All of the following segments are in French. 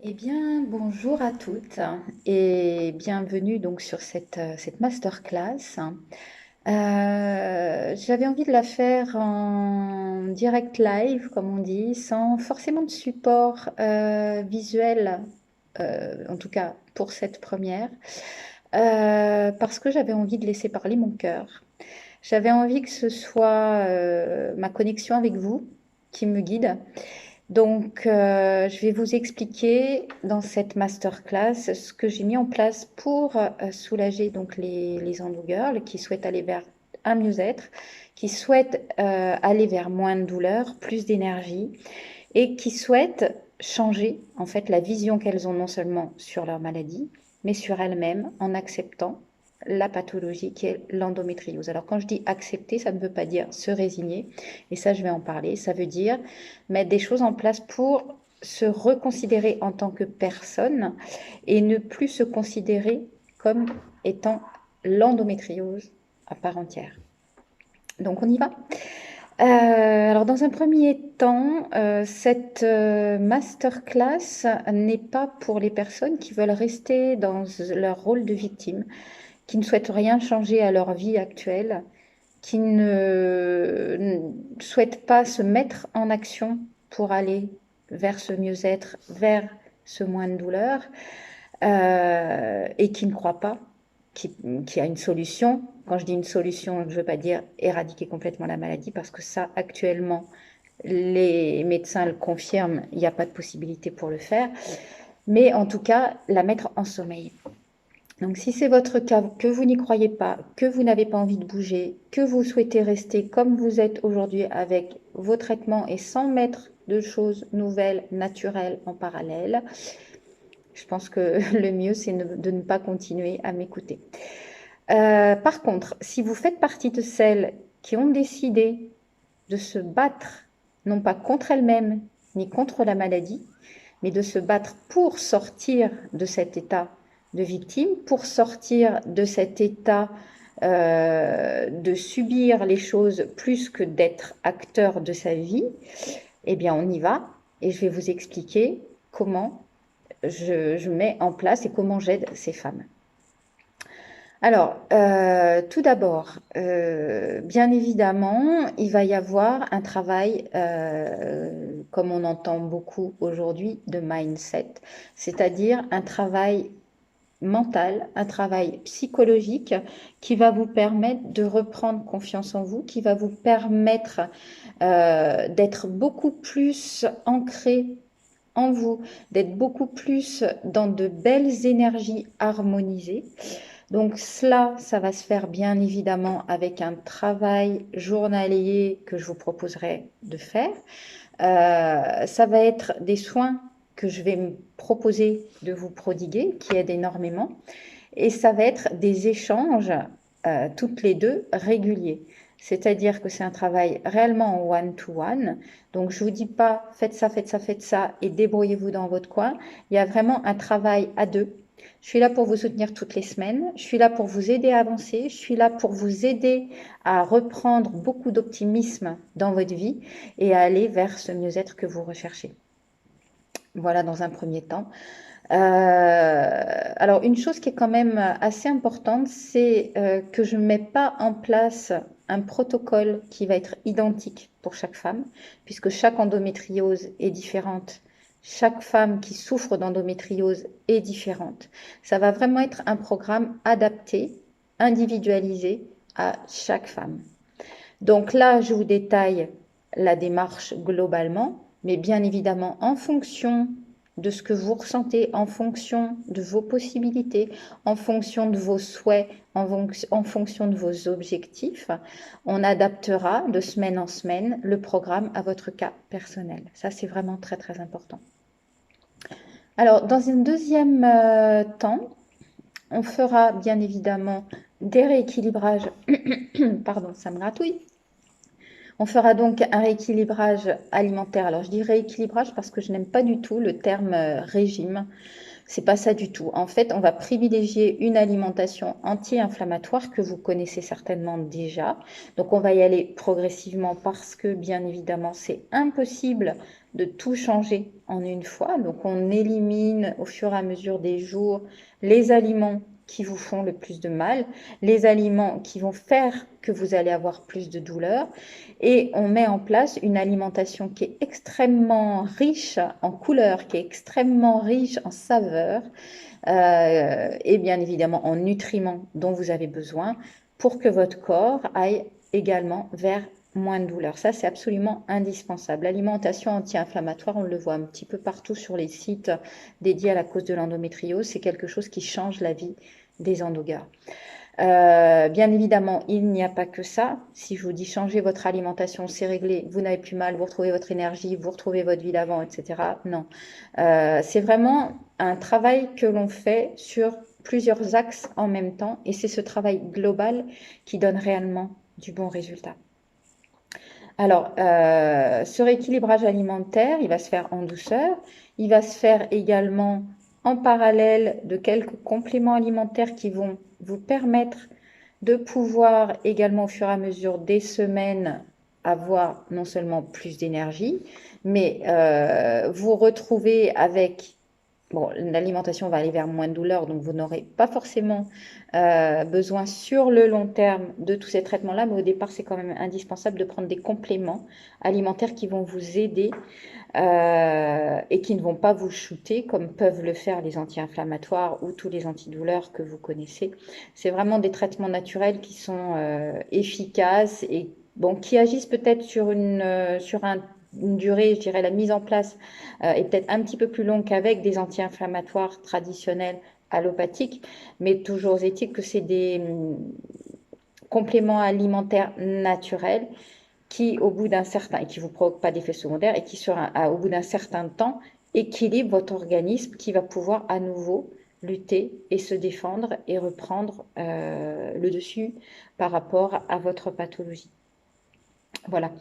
Eh bien, bonjour à toutes et bienvenue donc sur cette masterclass. J'avais envie de la faire en direct live, comme on dit, sans forcément de support visuel, en tout cas pour cette première, parce que j'avais envie de laisser parler mon cœur. J'avais envie que ce soit ma connexion avec vous qui me guide. Donc, je vais vous expliquer dans cette masterclass ce que j'ai mis en place pour soulager donc les endo girls qui souhaitent aller vers un mieux-être, qui souhaitent aller vers moins de douleur, plus d'énergie et qui souhaitent changer en fait la vision qu'elles ont non seulement sur leur maladie, mais sur elles-mêmes en acceptant la pathologie qui est l'endométriose. Alors quand je dis accepter, ça ne veut pas dire se résigner, et ça je vais en parler, ça veut dire mettre des choses en place pour se reconsidérer en tant que personne et ne plus se considérer comme étant l'endométriose à part entière. Donc on y va. Alors dans un premier temps, cette masterclass n'est pas pour les personnes qui veulent rester dans leur rôle de victime, qui ne souhaitent rien changer à leur vie actuelle, qui ne souhaitent pas se mettre en action pour aller vers ce mieux-être, vers ce moins de douleur, et qui ne croient pas qu'il y a une solution. Quand je dis une solution, je ne veux pas dire éradiquer complètement la maladie, parce que ça, actuellement, les médecins le confirment, il n'y a pas de possibilité pour le faire, mais en tout cas, la mettre en sommeil. Donc si c'est votre cas, que vous n'y croyez pas, que vous n'avez pas envie de bouger, que vous souhaitez rester comme vous êtes aujourd'hui avec vos traitements et sans mettre de choses nouvelles, naturelles en parallèle, je pense que le mieux c'est de ne pas continuer à m'écouter. Par contre, si vous faites partie de celles qui ont décidé de se battre, non pas contre elles-mêmes ni contre la maladie, mais de se battre pour sortir de cet état de victime, pour sortir de cet état de subir les choses plus que d'être acteur de sa vie, eh bien on y va et je vais vous expliquer comment je mets en place et comment j'aide ces femmes. Alors, tout d'abord, bien évidemment, il va y avoir un travail, comme on entend beaucoup aujourd'hui, de mindset, c'est-à-dire un travail mental, un travail psychologique qui va vous permettre de reprendre confiance en vous, qui va vous permettre d'être beaucoup plus ancré en vous, d'être beaucoup plus dans de belles énergies harmonisées. Donc cela, ça va se faire bien évidemment avec un travail journalier que je vous proposerai de faire. Ça va être des soins que je vais me proposer de vous prodiguer, qui aident énormément. Et ça va être des échanges, toutes les deux, réguliers. C'est-à-dire que c'est un travail réellement en one-to-one. Donc je ne vous dis pas faites ça, faites ça, faites ça et débrouillez-vous dans votre coin. Il y a vraiment un travail à deux. Je suis là pour vous soutenir toutes les semaines. Je suis là pour vous aider à avancer. Je suis là pour vous aider à reprendre beaucoup d'optimisme dans votre vie et à aller vers ce mieux-être que vous recherchez. Voilà dans un premier temps. Alors une chose qui est quand même assez importante, c'est que je ne mets pas en place un protocole qui va être identique pour chaque femme, puisque chaque endométriose est différente. Chaque femme qui souffre d'endométriose est différente. Ça va vraiment être un programme adapté, individualisé à chaque femme. Donc là, je vous détaille la démarche globalement, mais bien évidemment en fonction de ce que vous ressentez, en fonction de vos possibilités, en fonction de vos souhaits, en fonction de vos objectifs, on adaptera de semaine en semaine le programme à votre cas personnel. Ça, c'est vraiment très, très important. Alors, dans un deuxième temps, on fera bien évidemment des rééquilibrages. Pardon, ça me gratouille. On fera donc un rééquilibrage alimentaire. Alors je dis rééquilibrage parce que je n'aime pas du tout le terme régime. C'est pas ça du tout. En fait, on va privilégier une alimentation anti-inflammatoire que vous connaissez certainement déjà. Donc, on va y aller progressivement parce que, bien évidemment, c'est impossible de tout changer en une fois. Donc, on élimine au fur et à mesure des jours les aliments qui vous font le plus de mal, les aliments qui vont faire que vous allez avoir plus de douleur, et on met en place une alimentation qui est extrêmement riche en couleurs, qui est extrêmement riche en saveurs, et bien évidemment en nutriments dont vous avez besoin pour que votre corps aille également vers moins de douleur. Ça, c'est absolument indispensable. L'alimentation anti-inflammatoire, on le voit un petit peu partout sur les sites dédiés à la cause de l'endométriose. C'est quelque chose qui change la vie des endogas. Bien évidemment, il n'y a pas que ça. Si je vous dis changer votre alimentation, c'est réglé, vous n'avez plus mal, vous retrouvez votre énergie, vous retrouvez votre vie d'avant, etc. Non. C'est vraiment un travail que l'on fait sur plusieurs axes en même temps et c'est ce travail global qui donne réellement du bon résultat. Alors, ce rééquilibrage alimentaire, il va se faire en douceur. Il va se faire également en parallèle de quelques compléments alimentaires qui vont vous permettre de pouvoir également au fur et à mesure des semaines avoir non seulement plus d'énergie, mais vous retrouver avec... Bon, l'alimentation va aller vers moins de douleur, donc vous n'aurez pas forcément besoin sur le long terme de tous ces traitements-là, mais au départ, c'est quand même indispensable de prendre des compléments alimentaires qui vont vous aider et qui ne vont pas vous shooter comme peuvent le faire les anti-inflammatoires ou tous les antidouleurs que vous connaissez. C'est vraiment des traitements naturels qui sont efficaces et bon, qui agissent peut-être sur une durée, je dirais, la mise en place est peut-être un petit peu plus longue qu'avec des anti-inflammatoires traditionnels allopathiques, mais toujours est-il que c'est des compléments alimentaires naturels qui, au bout d'un certain, et qui ne vous provoquent pas d'effets secondaires, et qui, au bout d'un certain temps, équilibre votre organisme qui va pouvoir à nouveau lutter et se défendre et reprendre le dessus par rapport à votre pathologie. Voilà.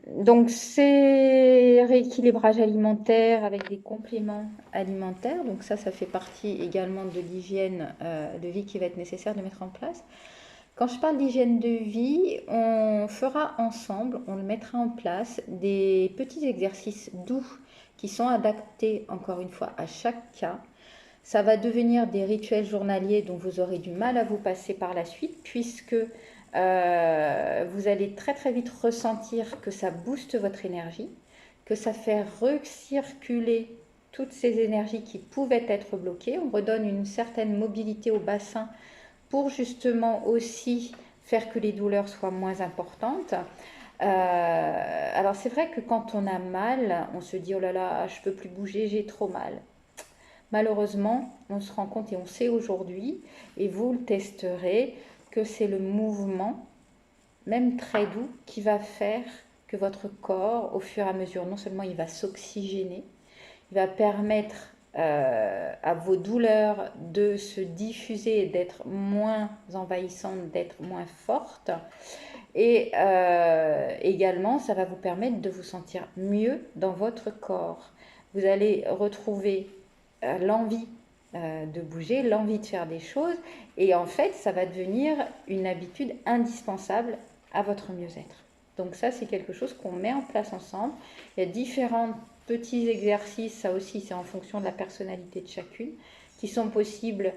Donc, c'est rééquilibrage alimentaire avec des compléments alimentaires. Donc ça fait partie également de l'hygiène de vie qui va être nécessaire de mettre en place. Quand je parle d'hygiène de vie, on fera ensemble, on le mettra en place, des petits exercices doux qui sont adaptés, encore une fois, à chaque cas. Ça va devenir des rituels journaliers dont vous aurez du mal à vous passer par la suite, puisque vous allez très très vite ressentir que ça booste votre énergie, que ça fait recirculer toutes ces énergies qui pouvaient être bloquées. On redonne une certaine mobilité au bassin pour justement aussi faire que les douleurs soient moins importantes. Alors c'est vrai que quand on a mal, on se dit oh là là, je peux plus bouger, j'ai trop mal. Malheureusement, on se rend compte et on sait aujourd'hui, et vous le testerez, que c'est le mouvement, même très doux, qui va faire que votre corps, au fur et à mesure, non seulement il va s'oxygéner, il va permettre à vos douleurs de se diffuser et d'être moins envahissantes, d'être moins fortes. Et également, ça va vous permettre de vous sentir mieux dans votre corps. Vous allez retrouver l'envie de bouger, l'envie de faire des choses. Et en fait, ça va devenir une habitude indispensable à votre mieux-être. Donc ça, c'est quelque chose qu'on met en place ensemble. Il y a différents petits exercices, ça aussi, c'est en fonction de la personnalité de chacune, qui sont possibles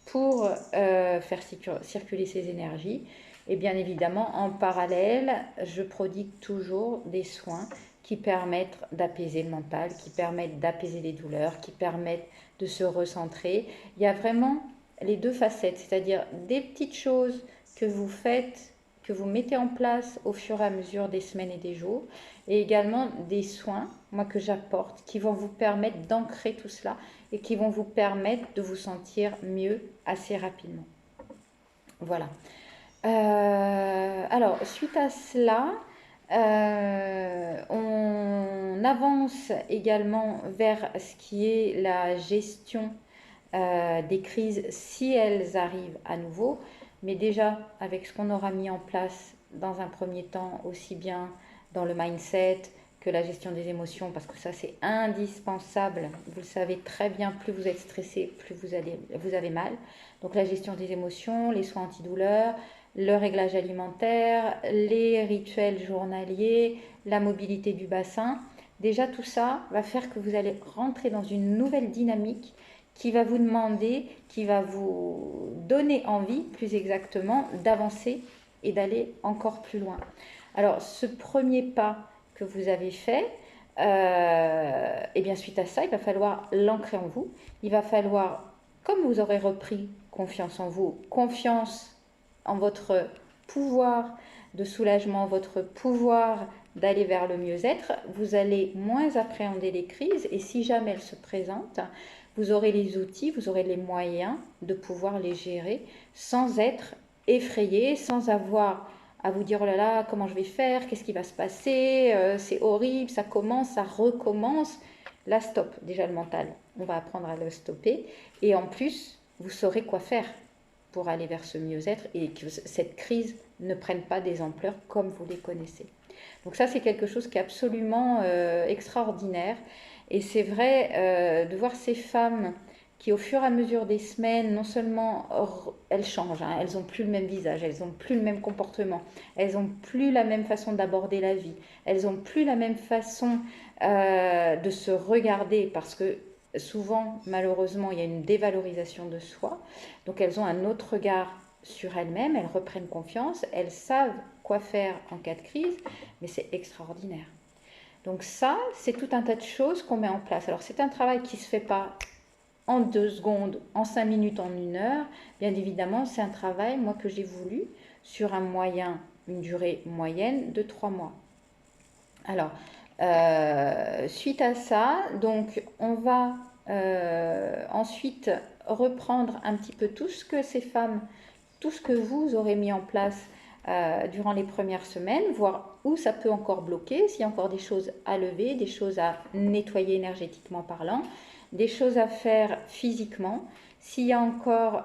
pour faire circuler ces énergies. Et bien évidemment, en parallèle, je prodigue toujours des soins qui permettent d'apaiser le mental, qui permettent d'apaiser les douleurs, qui permettent de se recentrer. Il y a vraiment les deux facettes, c'est-à-dire des petites choses que vous faites, que vous mettez en place au fur et à mesure des semaines et des jours, et également des soins, moi, que j'apporte, qui vont vous permettre d'ancrer tout cela et qui vont vous permettre de vous sentir mieux assez rapidement. Voilà. Alors, suite à cela, on avance également vers ce qui est la gestion des crises si elles arrivent à nouveau, mais déjà avec ce qu'on aura mis en place dans un premier temps, aussi bien dans le mindset que la gestion des émotions, parce que ça c'est indispensable. Vous le savez très bien, plus vous êtes stressé, plus vous avez mal. Donc la gestion des émotions, les soins antidouleurs, le réglage alimentaire, les rituels journaliers, la mobilité du bassin. Déjà tout ça va faire que vous allez rentrer dans une nouvelle dynamique qui va vous demander, qui va vous donner envie, plus exactement, d'avancer et d'aller encore plus loin. Alors ce premier pas que vous avez fait, et bien suite à ça, il va falloir l'ancrer en vous. Il va falloir, comme vous aurez repris confiance en vous, confiance en votre pouvoir de soulagement, votre pouvoir d'aller vers le mieux-être, vous allez moins appréhender les crises et si jamais elles se présentent, vous aurez les outils, vous aurez les moyens de pouvoir les gérer sans être effrayé, sans avoir à vous dire oh là là, comment je vais faire, qu'est-ce qui va se passer, c'est horrible, ça commence, ça recommence. Là, stop, déjà le mental, on va apprendre à le stopper. Et en plus, vous saurez quoi faire pour aller vers ce mieux-être et que cette crise ne prenne pas des ampleurs comme vous les connaissez. Donc ça, c'est quelque chose qui est absolument extraordinaire. Et c'est vrai de voir ces femmes qui, au fur et à mesure des semaines, non seulement elles changent, hein, elles n'ont plus le même visage, elles n'ont plus le même comportement, elles n'ont plus la même façon d'aborder la vie, elles n'ont plus la même façon de se regarder parce que souvent, malheureusement, il y a une dévalorisation de soi. Donc elles ont un autre regard sur elles-mêmes, elles reprennent confiance, elles savent quoi faire en cas de crise, mais c'est extraordinaire. Donc ça, c'est tout un tas de choses qu'on met en place. Alors c'est un travail qui ne se fait pas en 2 secondes, en 5 minutes, en 1 heure. Bien évidemment, c'est un travail, moi, que j'ai voulu sur une durée moyenne de 3 mois. Alors, suite à ça, donc on va ensuite reprendre un petit peu tout ce que ces femmes, tout ce que vous aurez mis en place durant les premières semaines, voir où ça peut encore bloquer, s'il y a encore des choses à lever, des choses à nettoyer énergétiquement parlant, des choses à faire physiquement, s'il y a encore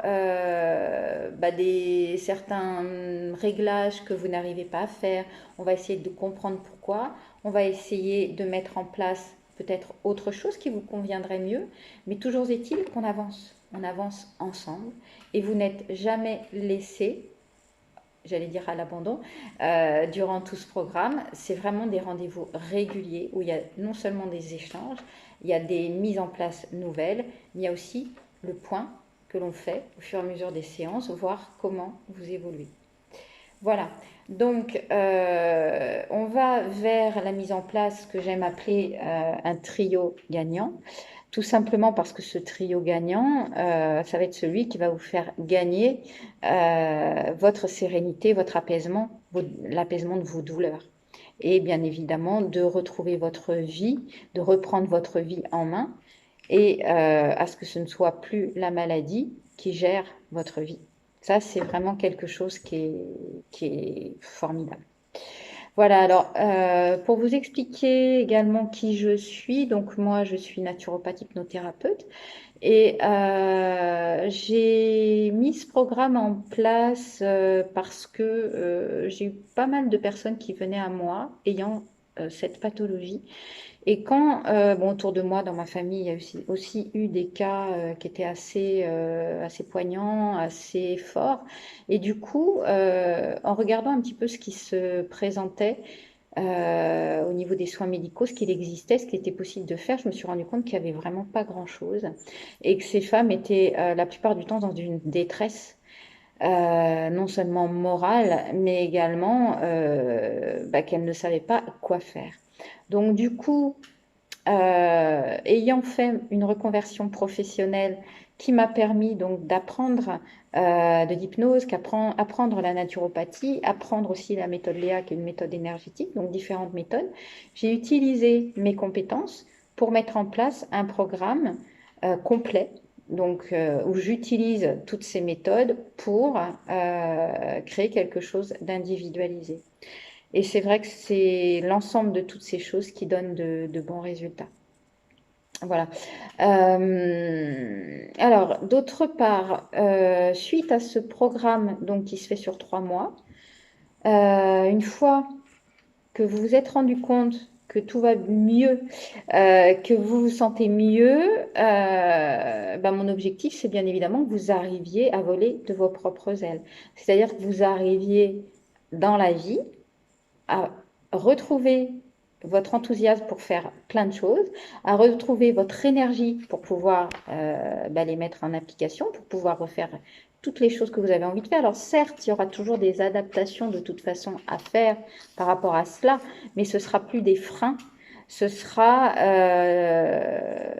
certains réglages que vous n'arrivez pas à faire, on va essayer de comprendre pourquoi, on va essayer de mettre en place peut-être autre chose qui vous conviendrait mieux, mais toujours est-il qu'on avance, on avance ensemble et vous n'êtes jamais laissé, j'allais dire à l'abandon, durant tout ce programme. C'est vraiment des rendez-vous réguliers où il y a non seulement des échanges, il y a des mises en place nouvelles, mais il y a aussi le point que l'on fait au fur et à mesure des séances, voir comment vous évoluez. Voilà, donc on va vers la mise en place que j'aime appeler un trio gagnant. Tout simplement parce que ce trio gagnant, ça va être celui qui va vous faire gagner votre sérénité, votre apaisement, l'apaisement de vos douleurs. Et bien évidemment, de retrouver votre vie, de reprendre votre vie en main et à ce que ce ne soit plus la maladie qui gère votre vie. Ça, c'est vraiment quelque chose qui est formidable. Voilà, alors pour vous expliquer également qui je suis, donc moi je suis naturopathe hypnothérapeute et j'ai mis ce programme en place parce que j'ai eu pas mal de personnes qui venaient à moi ayant cette pathologie. Et quand, autour de moi, dans ma famille, il y a aussi eu des cas qui étaient assez poignants, assez forts. Et du coup, en regardant un petit peu ce qui se présentait au niveau des soins médicaux, ce qu'il existait, ce qui était possible de faire, je me suis rendu compte qu'il n'y avait vraiment pas grand-chose. Et que ces femmes étaient la plupart du temps dans une détresse. Non seulement morale, mais également qu'elles ne savaient pas quoi faire. Donc du coup, ayant fait une reconversion professionnelle qui m'a permis donc d'apprendre de l'hypnose, apprendre la naturopathie, apprendre aussi la méthode Léa qui est une méthode énergétique, donc différentes méthodes, j'ai utilisé mes compétences pour mettre en place un programme complet donc, où j'utilise toutes ces méthodes pour créer quelque chose d'individualisé. Et c'est vrai que c'est l'ensemble de toutes ces choses qui donnent de bons résultats. Voilà. Alors, d'autre part, suite à ce programme donc, qui se fait sur 3 mois, une fois que vous vous êtes rendu compte que tout va mieux, que vous vous sentez mieux, mon objectif, c'est bien évidemment que vous arriviez à voler de vos propres ailes. C'est-à-dire que vous arriviez dans la vie à retrouver votre enthousiasme pour faire plein de choses, à retrouver votre énergie pour pouvoir les mettre en application, pour pouvoir refaire toutes les choses que vous avez envie de faire. Alors certes, il y aura toujours des adaptations de toute façon à faire par rapport à cela, mais ce sera plus des freins, ce sera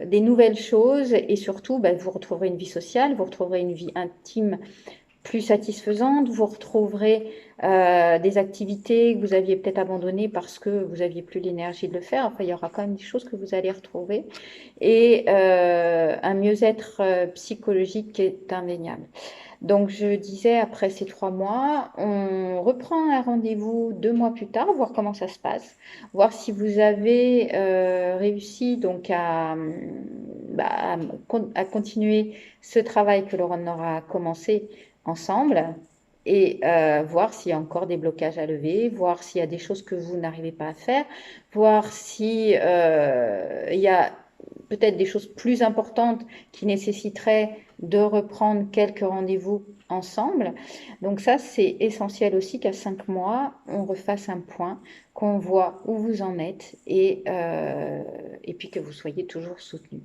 des nouvelles choses et surtout, vous retrouverez une vie sociale, vous retrouverez une vie intime plus satisfaisante, vous retrouverez des activités que vous aviez peut-être abandonnées parce que vous n'aviez plus l'énergie de le faire. Enfin, il y aura quand même des choses que vous allez retrouver et un mieux-être psychologique qui est indéniable. Donc, je disais, après ces 3 mois, on reprend un rendez-vous 2 mois plus tard, voir comment ça se passe, voir si vous avez réussi donc à continuer ce travail que Laurent aura commencé ensemble et voir s'il y a encore des blocages à lever, voir s'il y a des choses que vous n'arrivez pas à faire, voir si il y a peut-être des choses plus importantes qui nécessiteraient de reprendre quelques rendez-vous ensemble. Donc ça, c'est essentiel aussi qu'à 5 mois, on refasse un point, qu'on voit où vous en êtes et puis que vous soyez toujours soutenu.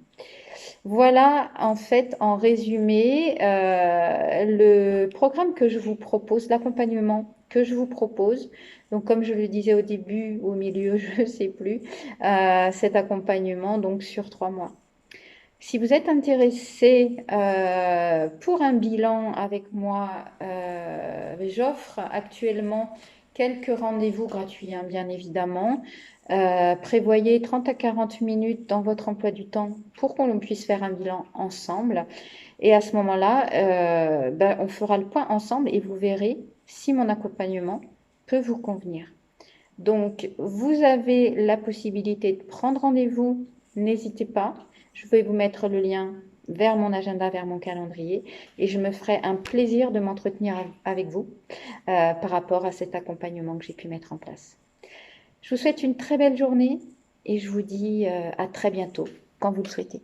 Voilà, en fait, en résumé, le programme que je vous propose, l'accompagnement que je vous propose. Donc, comme je le disais au début, au milieu, je ne sais plus, cet accompagnement donc sur 3 mois. Si vous êtes intéressé pour un bilan avec moi, j'offre actuellement quelques rendez-vous gratuits, hein, bien évidemment. Prévoyez 30 à 40 minutes dans votre emploi du temps pour qu'on puisse faire un bilan ensemble. Et à ce moment-là, on fera le point ensemble et vous verrez si mon accompagnement peut vous convenir. Donc, vous avez la possibilité de prendre rendez-vous, n'hésitez pas. Je vais vous mettre le lien vers mon agenda, vers mon calendrier et je me ferai un plaisir de m'entretenir avec vous par rapport à cet accompagnement que j'ai pu mettre en place. Je vous souhaite une très belle journée et je vous dis à très bientôt quand vous le souhaitez.